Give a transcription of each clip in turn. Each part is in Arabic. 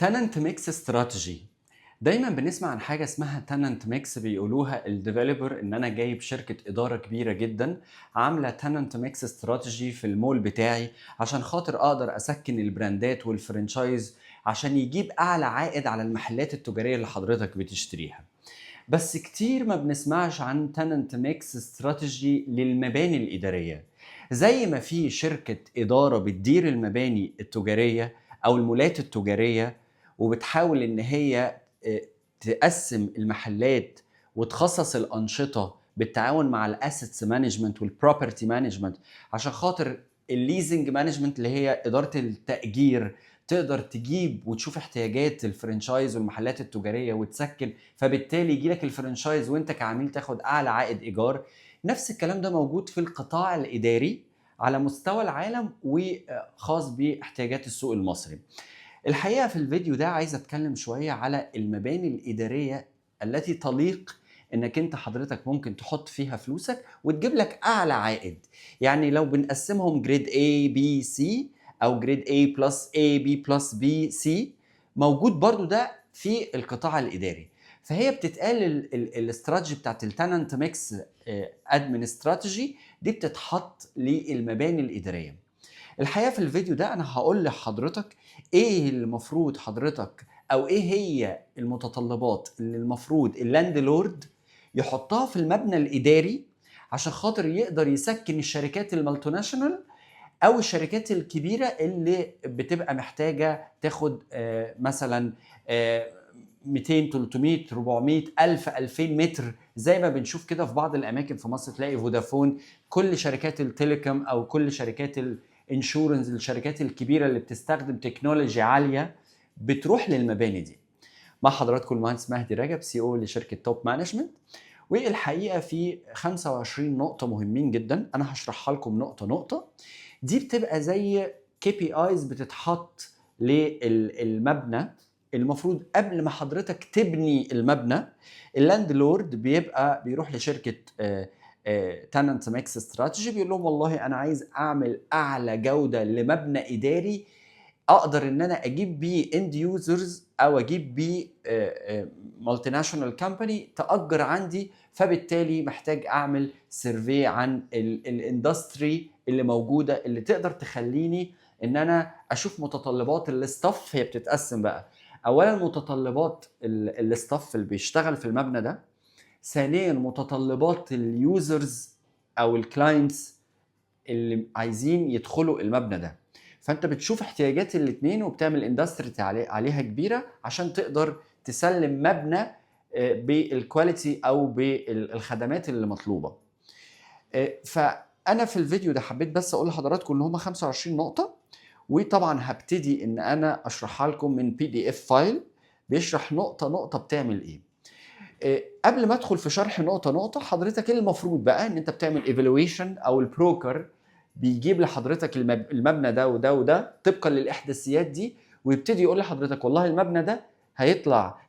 تالنت ميكس استراتيجي. دايما بنسمع عن حاجه اسمها تالنت ميكس، بيقولوها الديفلوبر ان انا جايب شركه اداره كبيره جدا عامله تالنت ميكس استراتيجي في المول بتاعي عشان خاطر اقدر اسكن البراندات والفرنشايز عشان يجيب اعلى عائد على المحلات التجاريه اللي حضرتك بتشتريها. بس كتير ما بنسمعش عن تالنت ميكس استراتيجي للمباني الاداريه. زي ما في شركه اداره بتدير المباني التجاريه او المولات التجاريه وبتحاول ان هي تقسم المحلات وتخصص الانشطه بالتعاون مع الاسيتس مانجمنت والبروبرتي مانجمنت عشان خاطر الليزنج مانجمنت اللي هي اداره التاجير تقدر تجيب وتشوف احتياجات الفرنشايز والمحلات التجاريه وتسكن، فبالتالي يجي لك الفرنشايز وانت كعميل تاخد اعلى عائد ايجار. نفس الكلام ده موجود في القطاع الاداري على مستوى العالم وخاص باحتياجات السوق المصري. الحقيقه في الفيديو ده عايز اتكلم شويه على المباني الاداريه التي تليق انك انت حضرتك ممكن تحط فيها فلوسك وتجيب لك اعلى عائد. يعني لو بنقسمهم جريد A B C او جريد A بلس A B بلس B C، موجود برضو ده في القطاع الاداري. فهي بتتقال الاستراتيجي بتاعت التالنت ميكس ادمن استراتيجي دي بتتحط للمباني الاداريه. الحقيقه في الفيديو ده انا هقول لحضرتك ايه اللي المفروض حضرتك او ايه هي المتطلبات اللي المفروض اللاند لورد يحطها في المبنى الاداري عشان خاطر يقدر يسكن الشركات المالتوناشونال او الشركات الكبيره اللي بتبقى محتاجه تاخد مثلا 200 300 400 الف 2000 متر، زي ما بنشوف كده في بعض الاماكن في مصر. تلاقي فودافون، كل شركات التليكوم او كل شركات الانشورنس، الشركات الكبيره اللي بتستخدم تكنولوجيا عاليه بتروح للمباني دي. مع حضراتكم المهندس مهدي رجب، سي او لشركه توب مانجمنت. والحقيقه في 25 نقطه مهمين جدا انا هشرحها لكم نقطه نقطه. دي بتبقى زي كي بي ايز بتتحط للمبنى. المفروض قبل ما حضرتك تبني المبنى اللاند لورد بيبقى بيروح لشركه تالنت ميكس استراتيجي، بيقول لهم والله انا عايز اعمل اعلى جوده لمبنى اداري اقدر ان انا اجيب بيه اند يوزرز او اجيب بيه مالتي ناشونال كامباني تاجر عندي. فبالتالي محتاج اعمل سيرفي عن الاندستري اللي موجوده اللي تقدر تخليني ان انا اشوف متطلبات الاستاف. هي بتتقسم بقى اولا متطلبات الاستاف اللي بيشتغل في المبنى ده، ثانيا متطلبات اليوزرز او الكلاينتس اللي عايزين يدخلوا المبنى ده. فانت بتشوف احتياجات الاثنين وبتعمل اندستري عليها كبيره عشان تقدر تسلم مبنى بالكواليتي او بالخدمات اللي مطلوبه. فانا في الفيديو ده حبيت بس اقول لحضراتكم ان هم 25 نقطه، وطبعا هبتدي ان انا اشرحها لكم من PDF فايل بيشرح نقطه نقطه بتعمل ايه. قبل ما ادخل في شرح نقطه نقطه، حضرتك المفروض بقى ان انت بتعمل ايفالويشن او البروكر بيجيب لحضرتك المبنى ده وده وده طبقا للاحداثيات دي، ويبتدي يقول لحضرتك والله المبنى ده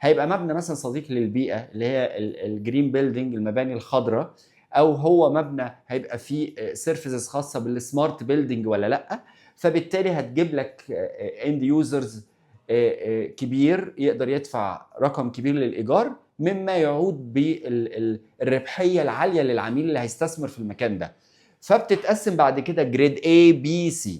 هيبقى مبنى مثلا صديق للبيئه اللي هي الجرين بيلدينج، المباني الخضراء، او هو مبنى هيبقى فيه سيرفيسز خاصه بالسمارت بيلدينج ولا لا. فبالتالي هتجيب لك اند يوزرز كبير يقدر يدفع رقم كبير للايجار مما يعود بالربحيه العاليه للعميل اللي هيستثمر في المكان ده. فبتتقسم بعد كده جريد A B C.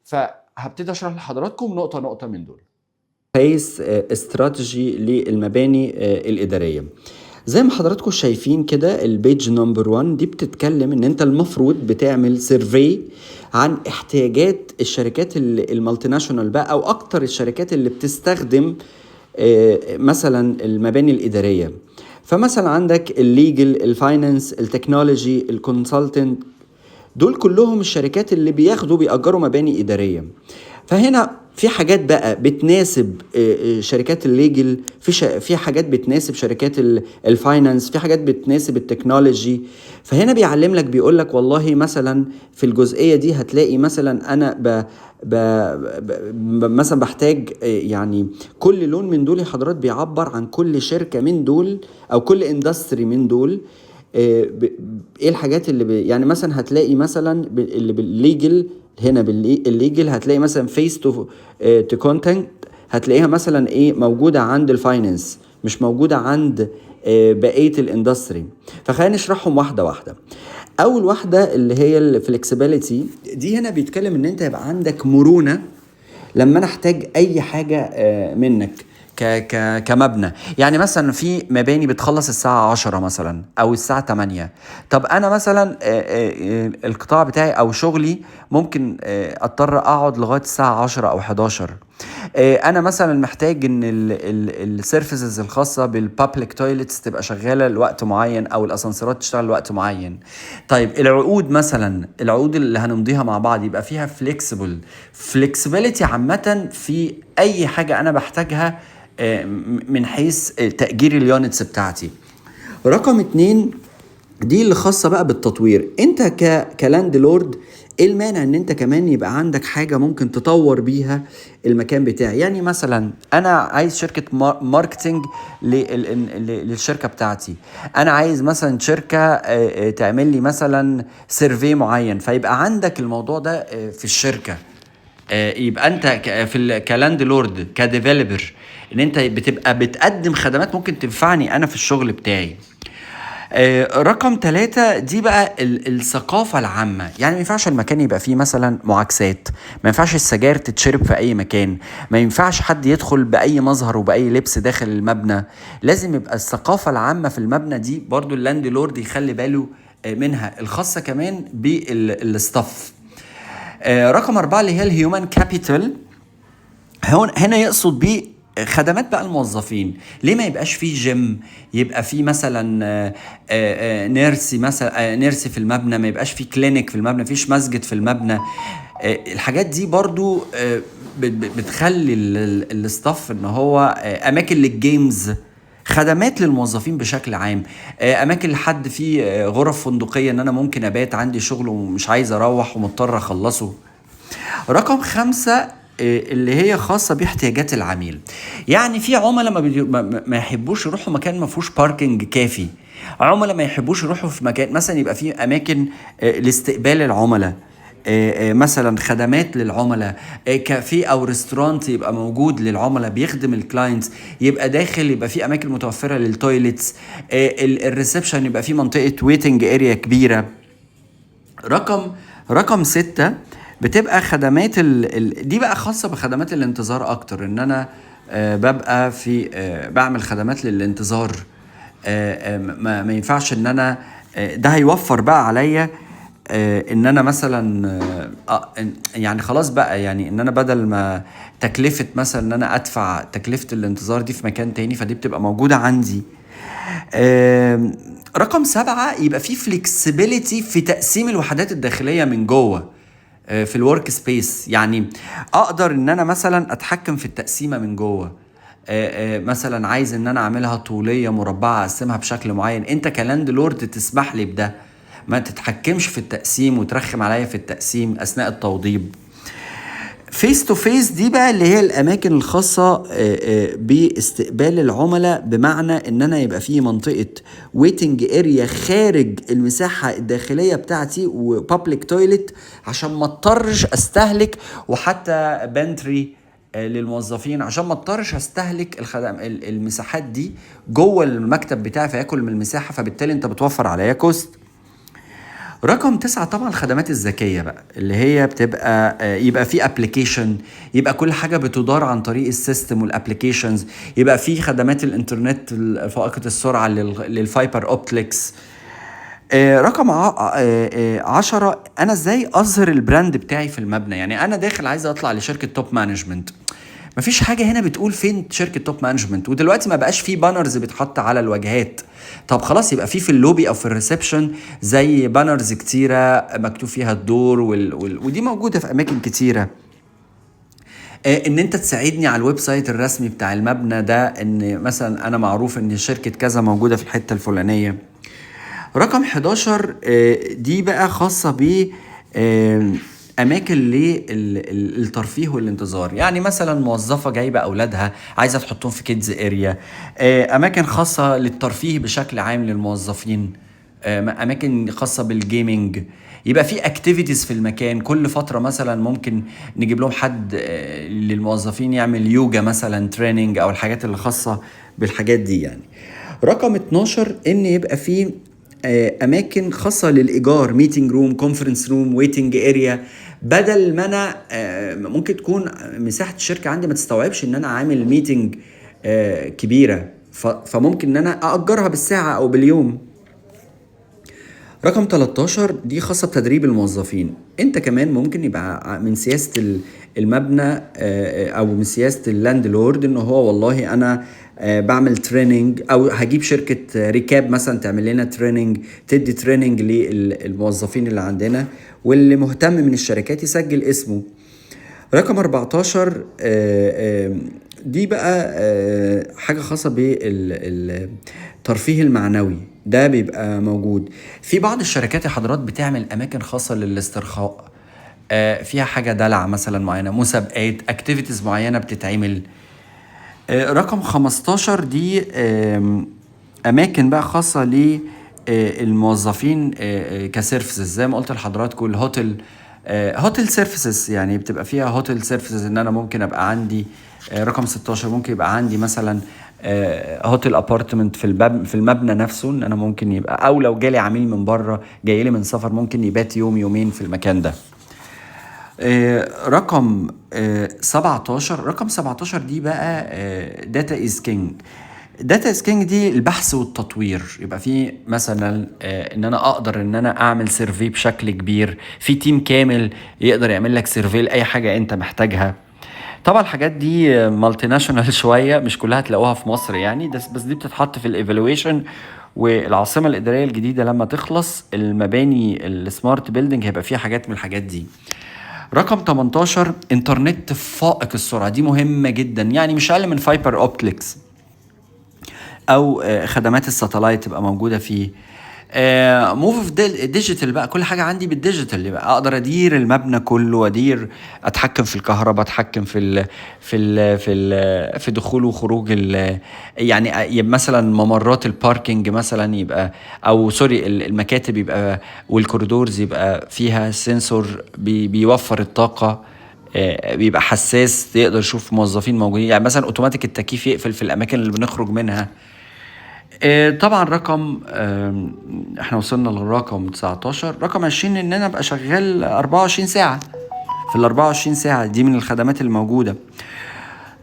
فهبتدي اشرح لحضراتكم نقطه نقطه من دول. كيس استراتيجي للمباني الاداريه. زي ما حضراتكم شايفين كده البيج نمبر 1 دي بتتكلم ان انت المفروض بتعمل سيرفي عن احتياجات الشركات المالتي ناشونال بقى او اكتر الشركات اللي بتستخدم مثلا المباني الاداريه. فمثلا عندك الليجل، الفاينانس، التكنولوجي، الكونسلتنت، دول كلهم الشركات اللي بيأجروا مباني إدارية. فهنا في حاجات بقى بتناسب شركات الليجل، في حاجات بتناسب شركات الفاينانس، في حاجات بتناسب التكنولوجي. فهنا بيعلم لك بيقول لك والله مثلا في الجزئية دي هتلاقي مثلا أنا مثلا بحتاج يعني كل لون من دول يا حضرات بيعبر عن كل شركة من دول أو كل اندستري من دول. ايه الحاجات اللي يعني مثلا هتلاقي مثلا اللي بالليجل، هنا بالليجل هتلاقي مثلا فيس تو كونتنت، هتلاقيها مثلا ايه موجودة عند الفاينانس، مش موجودة عند بقية الاندستري. فخلينا نشرحهم واحدة واحدة. اول واحدة اللي هي الفلكسبيليتي دي، هنا بيتكلم ان انت يبقى عندك مرونة لما انا احتاج اي حاجة منك كمبنى. يعني مثلا في مباني بتخلص الساعة 10 مثلا او الساعة 8. طب انا مثلا القطاع بتاعي او شغلي ممكن اضطر اقعد لغاية الساعة 10 او 11. انا مثلا محتاج ان السيرفيسز الخاصه بالبابليك تويلتس تبقى شغاله لوقت معين، او الاسانسيرات تشتغل لوقت معين. طيب العقود مثلا، العقود اللي هنمضيها مع بعض يبقى فيها فليكسبيليتي عامه في اي حاجه انا بحتاجها من حيث تأجير اليونتس بتاعتي. رقم 2 دي اللي خاصة بقى بالتطوير. انت كلاند لورد ايه المانع ان انت كمان يبقى عندك حاجة ممكن تطور بيها المكان بتاعي؟ يعني مثلا انا عايز شركة ماركتينج للشركة بتاعتي. انا عايز مثلا شركة تعمل لي مثلا سيرفي معين، فيبقى عندك الموضوع ده في الشركة. يبقى انت في كلاند لورد كديفلوبر ان انت بتبقى بتقدم خدمات ممكن تنفعني انا في الشغل بتاعي. رقم 3 دي بقى الثقافة العامة. يعني ما ينفعش المكان يبقى فيه مثلا معاكسات، ما ينفعش السجاير تتشرب في أي مكان، ما ينفعش حد يدخل بأي مظهر وبأي لبس داخل المبنى. لازم يبقى الثقافة العامة في المبنى دي برضو اللاند لورد يخلي باله منها، الخاصة كمان بالستاف. رقم 4 اللي هي الهيومن كابيتال. هنا يقصد بيه خدمات بقى الموظفين. ليه ما يبقاش فيه جيم، يبقى فيه مثلا نيرسي مثلا، نيرسي في المبنى، ما يبقاش فيه كلينيك في المبنى، فيش مسجد في المبنى. الحاجات دي برضو بتخلي الاستاف ان هو اماكن للجيمز، خدمات للموظفين بشكل عام، اماكن لحد فيه غرف فندقية ان انا ممكن ابات عندي شغل ومش عايز اروح ومضطر اخلصه. رقم 5 اللي هي خاصة باحتياجات العميل. يعني في عملاء ما يحبوش يروحوا مكان ما فيهوش باركنج كافي. عملاء ما يحبوش يروحوا في مكان مثلا يبقى فيه اماكن لاستقبال العملاء، مثلا خدمات للعملاء، كافيه او ريستورانت يبقى موجود للعملاء بيخدم الكلاينتس، يبقى داخل يبقى فيه اماكن متوفرة للتويلتس، الريسبشن يبقى فيه منطقة ويتنج اريا كبيرة. رقم 6 بتبقى خدمات دي بقى خاصة بخدمات الانتظار اكتر، ان انا ببقى في بعمل خدمات للانتظار. ما ينفعش ان انا ده هيوفر بقى عليا ان انا مثلا يعني خلاص بقى، يعني ان انا بدل ما تكلفة مثلا ان انا ادفع تكلفة الانتظار دي في مكان تاني، فدي بتبقى موجودة عندي. رقم 7 يبقى فيه فليكسيبيليتي في تقسيم الوحدات الداخلية من جوه في الورك سبيس. يعني اقدر ان انا مثلا اتحكم في التقسيمه من جوه. مثلا عايز ان انا اعملها طوليه مربعه اقسمها بشكل معين، انت كلاند لورد تسمح لي بده، ما تتحكمش في التقسيم وترخم عليا في التقسيم اثناء التوضيب. فيس تو فيس دي بقى اللي هي الاماكن الخاصه باستقبال العملاء، بمعنى ان انا يبقى في منطقه ويتنج اريا خارج المساحه الداخليه بتاعتي وبابليك تويلت عشان ما اضطرش استهلك، وحتى بنتري للموظفين عشان ما اضطرش استهلك المساحات دي جوه المكتب بتاعي فياكل من المساحه، فبالتالي انت بتوفر عليا كوست. رقم 9 طبعا الخدمات الذكية بقى، اللي هي بتبقى يبقى في ابليكيشن، يبقى كل حاجة بتدار عن طريق السيستم والابليكيشنز، يبقى في خدمات الانترنت فائقة السرعة للفايبر اوبتكس. رقم 10 انا ازاي اظهر البراند بتاعي في المبنى. يعني انا داخل عايز اطلع لشركة توب مانجمنت، مفيش حاجة هنا بتقول فين شركة توب مانجمنت، ودلوقتي ما بقاش في بانرز بتحط على الواجهات. طب خلاص يبقى في اللوبي او في الريسبشن زي بانرز كتيرة مكتوب فيها الدور ودي موجودة في اماكن كتيرة. ان انت تساعدني على الويب سايت الرسمي بتاع المبنى ده، ان مثلا انا معروف ان شركة كذا موجودة في الحتة الفلانية. رقم 11 دي بقى خاصة ب اماكن للترفيه والانتظار. يعني مثلا موظفه جايبه اولادها عايزه تحطهم في كيدز اريا، اماكن خاصه للترفيه بشكل عام للموظفين. اماكن خاصه بالجيمنج. يبقى في اكتيفيتيز في المكان كل فتره، مثلا ممكن نجيب لهم حد للموظفين يعمل يوجا مثلا تريننج، او الحاجات اللي خاصه بالحاجات دي يعني. رقم 12 ان يبقى في اماكن خاصه للايجار، ميتنج روم، كونفرنس روم، ويتنج اريا. بدل ما انا ممكن تكون مساحه الشركه عندي ما تستوعبش ان انا عامل ميتنج كبيره، فممكن ان انا اجرها بالساعه او باليوم. رقم 13 دي خاصة بتدريب الموظفين. انت كمان ممكن يبقى من سياسة المبنى او من سياسة اللاند لورد ان هو والله انا بعمل تريننج، او هجيب شركة ريكاب مثلا تعمل لنا تريننج، تدي تريننج للموظفين اللي عندنا، واللي مهتم من الشركات يسجل اسمه. رقم 14 دي بقى حاجة خاصة بالترفيه المعنوي، ده بيبقى موجود في بعض الشركات يا حضرات، بتعمل أماكن خاصة للاسترخاء، فيها حاجة دلع مثلا معينة، مسابقات، اكتيفيتيز معينة بتتعمل. رقم 15 دي أماكن بقى خاصة للموظفين كسيرفيسز، زي ما قلت لحضراتكم الهوتل، هوتل سيرفيسز، يعني بتبقى فيها هوتل سيرفيسز، ان انا ممكن ابقى عندي رقم 16 ممكن يبقى عندي مثلا هوتل ابارتمنت في المبنى نفسه، ان انا ممكن يبقى، او لو جالي عميل من بره جاي لي من سفر ممكن يبات يوم يومين في المكان ده. رقم 17. رقم 17 دي بقى داتا از كينج. داتا از كينج دي البحث والتطوير. يبقى في مثلا ان انا اقدر ان انا اعمل سيرفي بشكل كبير، في تيم كامل يقدر يعمل لك سيرفي لاي حاجه انت محتاجها. طبعا الحاجات دي مالتي ناشونال شويه، مش كلها تلاقوها في مصر يعني، بس دي بتتحط في الايفالويشن. والعاصمه الاداريه الجديده لما تخلص، المباني السمارت بيلدينج هيبقى فيها حاجات من الحاجات دي. رقم 18 انترنت فائق السرعه، دي مهمه جدا، يعني مش اقل من فايبر اوبتكس، او خدمات الساتلايت تبقى موجوده فيه. موف اوف ديجيتال بقى، كل حاجه عندي بالديجيتال، يبقى اقدر ادير المبنى كله، اتحكم في الكهرباء، اتحكم في دخول وخروج يعني يبقى مثلا ممرات الباركينج مثلا، يبقى او سوري المكاتب يبقى، والكوريدورز يبقى فيها سنسور بيوفر الطاقه، بيبقى حساس يقدر يشوف موظفين موجودين، يعني مثلا اوتوماتيك التكييف يقفل في الاماكن اللي بنخرج منها. طبعا رقم احنا وصلنا للرقم 19. رقم 20 ان انا ابقى شغال 24 ساعة، في ال 24 ساعة دي من الخدمات الموجودة.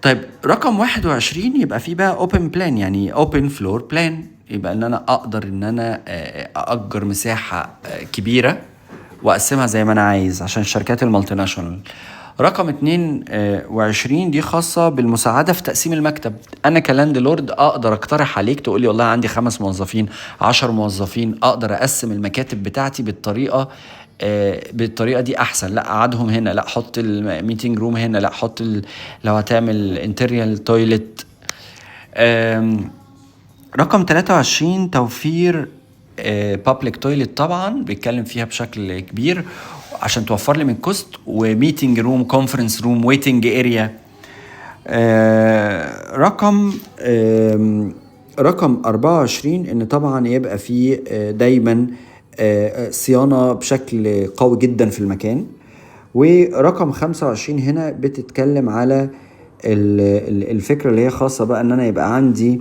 طيب رقم 21 يبقى فيه بقى اوبن بلان، يعني اوبن فلور بلان، يبقى ان انا اقدر ان انا اأجر مساحة كبيرة واقسمها زي ما انا عايز عشان الشركات المالتي ناشونال. رقم 22 دي خاصة بالمساعدة في تقسيم المكتب. أنا كلاند لورد أقدر أقترح عليك، تقولي والله عندي 5 موظفين 10 موظفين، أقدر أقسم المكاتب بتاعتي بالطريقة دي أحسن. لا أقعدهم هنا، لا حط الميتنج روم هنا، لا حط لو هتعمل انتريال تويلت. رقم 23 توفير بابليك تويلت، طبعا بيتكلم فيها بشكل كبير عشان توفر لي من كوست، وميتنج روم، كونفرنس روم، ويتنج اريا. رقم 24 ان طبعا يبقى فيه دايما صيانة بشكل قوي جدا في المكان. ورقم 25 هنا بتتكلم على الفكرة اللي هي خاصة بقى ان انا يبقى عندي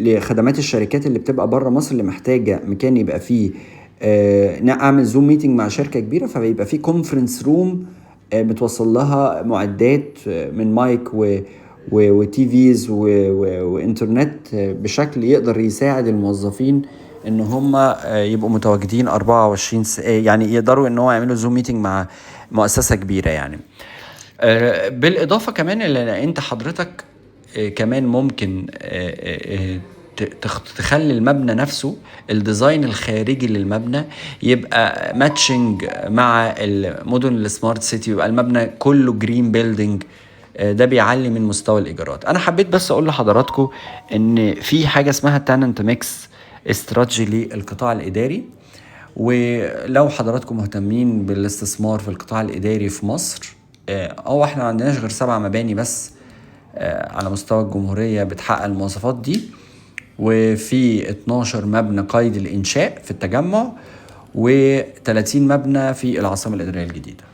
لخدمات الشركات اللي بتبقى بره مصر، اللي محتاجة مكان يبقى فيه اعمل زوم ميتنج مع شركة كبيرة، فبيبقى فيه كونفرنس روم بتوصل لها معدات من مايك وتي فيز وانترنت، بشكل يقدر يساعد الموظفين ان هم يبقوا متواجدين 24 يعني يقدروا ان هو يعملوا زوم ميتنج مع مؤسسة كبيرة يعني. بالاضافة كمان اللي انت حضرتك كمان ممكن تخلي المبنى نفسه، الديزاين الخارجي للمبنى يبقى ماتشنج مع المدن السمارت سيتي، يبقى المبنى كله جرين بيلدينج. ده بيعلي من مستوى الايجارات. انا حبيت بس اقول لحضراتكم ان في حاجه اسمها تاننت ميكس استراتيجي للقطاع الاداري، ولو حضراتكم مهتمين بالاستثمار في القطاع الاداري في مصر، احنا ما عندناش غير 7 مباني بس على مستوى الجمهورية بتحقق المواصفات دي، وفي 12 مبنى قيد الإنشاء في التجمع، و30 مبنى في العاصمة الإدارية الجديدة.